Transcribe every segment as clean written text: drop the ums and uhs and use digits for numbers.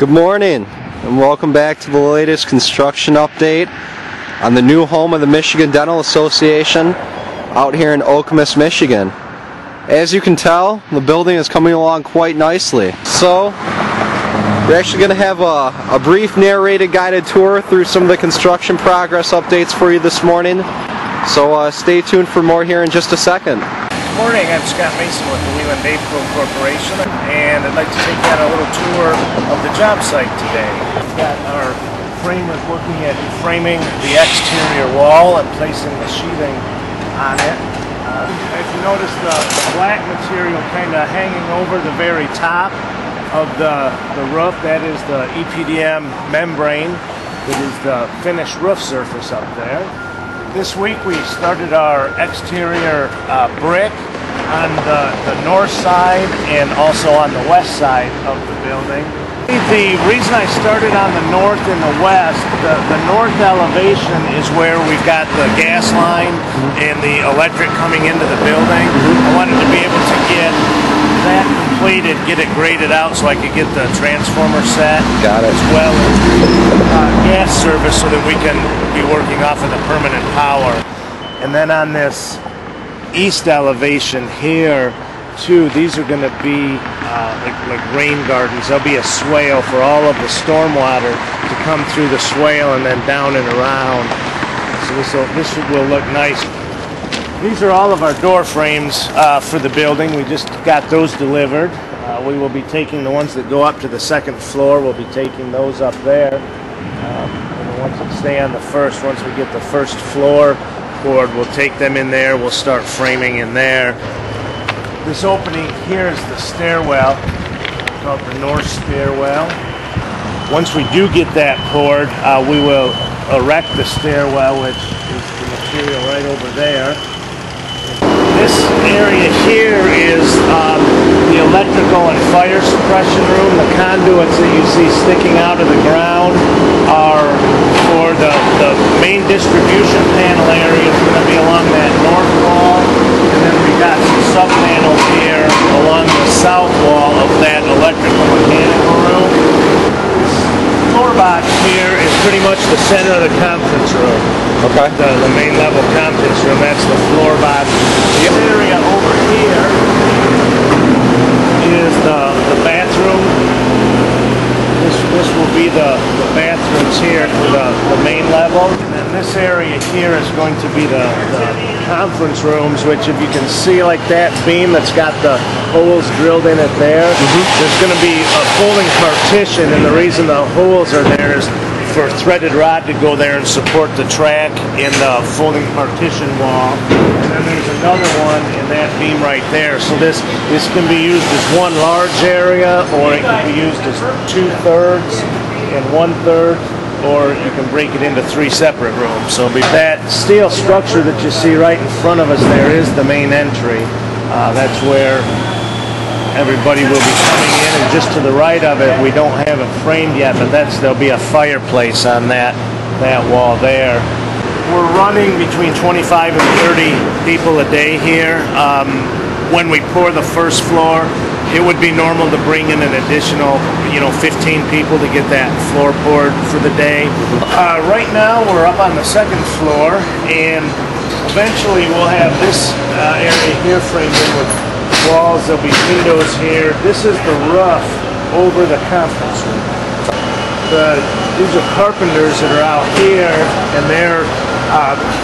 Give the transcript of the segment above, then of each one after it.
Good morning and welcome back to the latest construction update on the new home of the Michigan Dental Association out here in Okemos, Michigan. As you can tell, the building is coming along quite nicely. So we're actually going to have a brief narrated guided tour through some of the construction progress updates for you this morning. So stay tuned for more here in just a second. Good morning, I'm Scott Mason with the Wheeland Dayco Corporation, and I'd like to take you on a little tour of the job site today. We've got our framers looking at framing the exterior wall and placing the sheathing on it. If you notice the black material kind of hanging over the very top of the roof, that is the EPDM membrane that is the finished roof surface up there. This week we started our exterior brick on the north side and also on the west side of the building. The reason I started on the north and the west, the north elevation is where we've got the gas line and the electric coming into the building. I wanted to be able to get that completed, get it graded out so I could get the transformer set. Got it. As well as gas service so that we can be working off of the permanent power. And then on this east elevation here too, these are going to be like rain gardens. There'll be a swale for all of the stormwater to come through the swale and then down and around. So this will look nice. These are all of our door frames for the building. We just got those delivered. We will be taking the ones that go up to the second floor. We'll be taking those up there. And the ones that stay on the first, once we get the first floor board, we'll take them in there. We'll start framing in there. This opening here is the stairwell, called the north stairwell. Once we do get that poured, we will erect the stairwell, which is the material right over there. This area here is the electrical and fire suppression room. The conduits that you see sticking out of the ground are for the main distribution panel area. It's going to be along that north wall. And then we got some sub-panels here along the south wall of that electrical mechanical room. This floor box here is pretty much the center of the conference room. Okay. The main level conference room, that's the floor box. The area over here is the bathroom. This will be the bathrooms here for the main level. And then this area here is going to be the conference rooms, which if you can see like that beam that's got the holes drilled in it there, there's going to be a folding partition, and the reason the holes are there is for threaded rod to go there and support the track in the folding partition wall. And then there's another one in that beam right there. So this can be used as one large area, or it can be used as 2/3 and 1/3, or you can break it into 3 separate rooms. So that steel structure that you see right in front of us there is the main entry. That's where everybody will be coming in, and just to the right of it, we don't have it framed yet, but there'll be a fireplace on that wall there. We're running between 25 and 30 people a day here. When we pour the first floor, it would be normal to bring in an additional 15 people to get that floor poured for the day. Right now we're up on the second floor, and eventually we'll have this area here framed in with walls. There'll be windows here. This is the roof over the conference room. These are carpenters that are out here, and they're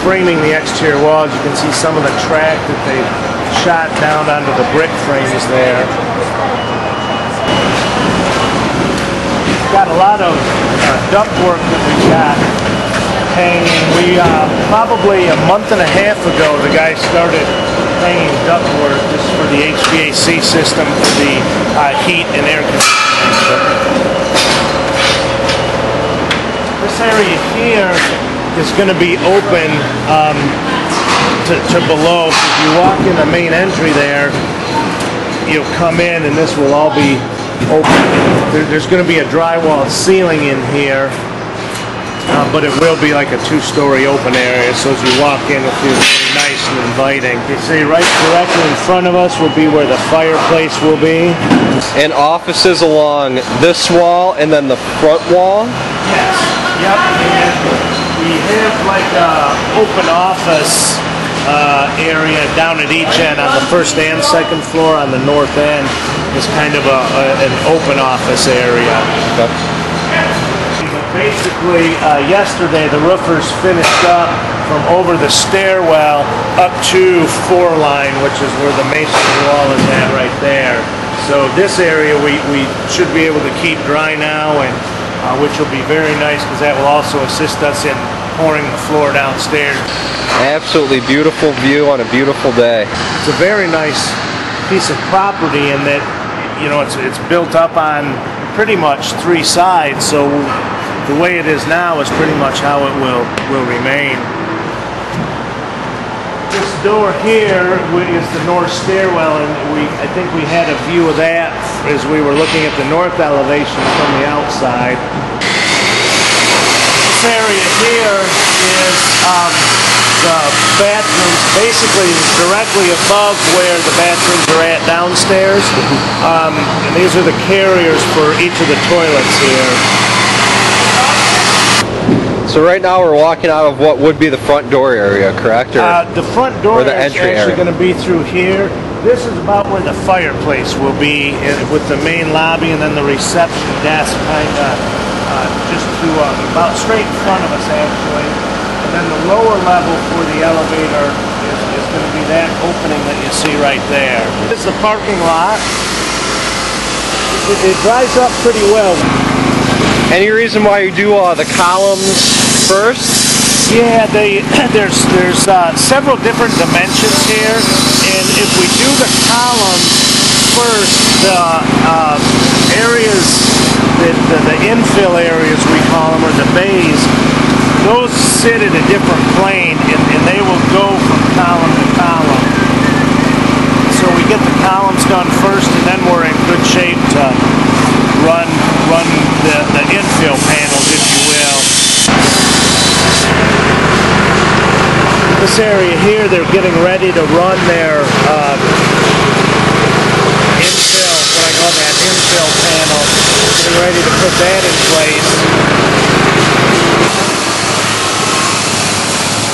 framing the exterior walls. You can see some of the track that they shot down onto the brick frames there. We've got a lot of duct work that we've got hanging. We probably a month and a half ago, the guy started hanging ductwork just for the HVAC system for the heat and air conditioning. This area here is going to be open to below. So if you walk in the main entry there, you'll come in and this will all be open. There's going to be a drywall ceiling in here, but it will be like a 2-story open area. So as you walk in, you'll feel very nice and inviting. You see right directly in front of us will be where the fireplace will be. And offices along this wall and then the front wall? Yes. Yep. And we have like an open office area down at each end on the first and second floor. On the north end is kind of an open office area. Okay. Basically, yesterday the roofers finished up from over the stairwell up to 4-line, which is where the masonry wall is at right there. So this area we should be able to keep dry now, and which will be very nice because that will also assist us in pouring the floor downstairs. Absolutely beautiful view on a beautiful day. It's a very nice piece of property in that, you know, it's built up on pretty much 3 sides, so the way it is now is pretty much how it will remain. This door here is the north stairwell, and I think we had a view of that as we were looking at the north elevation from the outside. This area here is the bathrooms, basically directly above where the bathrooms are at downstairs. And these are the carriers for each of the toilets here. So right now we're walking out of what would be the front door area, correct? Or the front door the is actually going to be through here. This is about where the fireplace will be, with the main lobby and then the reception desk kind of just to about straight in front of us actually. And then the lower level for the elevator is going to be that opening that you see right there. This is the parking lot. It dries up pretty well. Any reason why you do the columns first? Yeah, there's several different dimensions here, and if we do the columns first, the areas, the infill areas we call them, or the bays, those sit at a different plane, and they will go from column to column. So we get the columns done first, and then we're in good shape to run the infill panels, if you will. This area here, they're getting ready to run their infill, what I call that infill panel, getting ready to put that in place.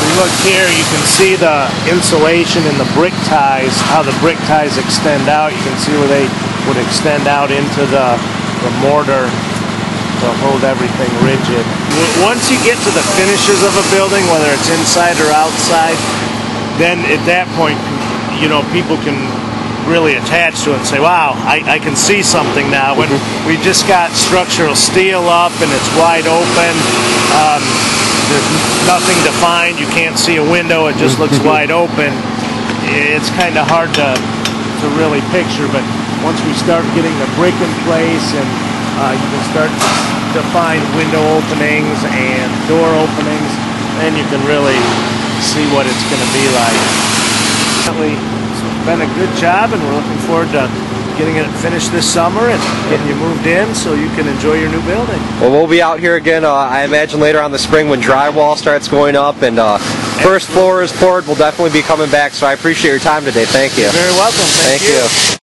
When you look here, you can see the insulation and the brick ties, how the brick ties extend out. You can see where they would extend out into the mortar to hold everything rigid. Once you get to the finishes of a building, whether it's inside or outside, then at that point, you know, people can really attach to it and say, wow, I can see something now. When we just got structural steel up and it's wide open, there's nothing defined, you can't see a window, it just looks wide open. It's kind of hard to really picture, but once we start getting the brick in place and you can start to find window openings and door openings, then you can really see what it's going to be like. It's been a good job, and we're looking forward to getting it finished this summer and getting you moved in so you can enjoy your new building. Well, we'll be out here again, I imagine later on the spring when drywall starts going up and first floor is poured. We'll definitely be coming back, so I appreciate your time today. Thank you. You're very welcome. Thank you.